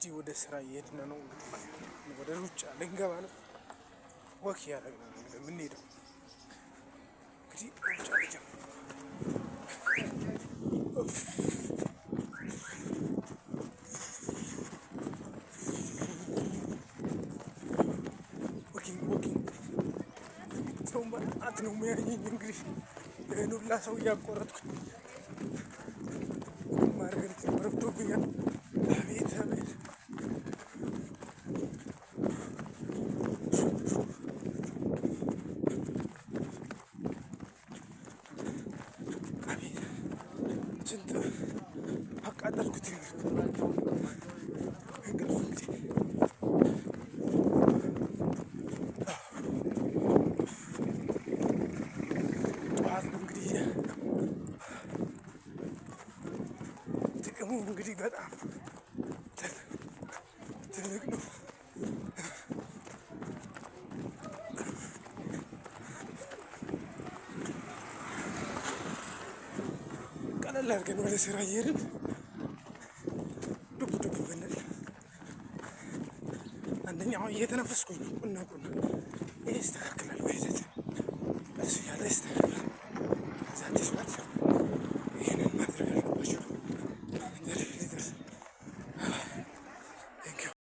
እንግዲህ ወደ ስራ እየሄድን ነው። ወደ ሩጫ ልንገባ ነው። ወክ እያደረግን ነው እንግዲህ የምንሄደው። እንግዲህ ሩጫ ልጀምር። ሰው ማለት ነው የሚያየኝ እንግዲህ ይህን ሁላ ሰው እያቆረጥኩ ማድረግ ረብቶብኛል። አቤት አቤት አቤት ስንት አቃጠልኩት። እንግዲህ ጠዋት ነው እንግዲህ ጥቅሙ እንግዲህ በጣም ትልቅ ነው። ቀለል አድርገን ወደ ስራ እየሄድን ዱብ ዱብ ብንል አንደኛው እየተነፈስኩኝ ነው። ቁና ይሄ ይስተካከላል። በሂደት እሱ ያለ ይስተካከላል።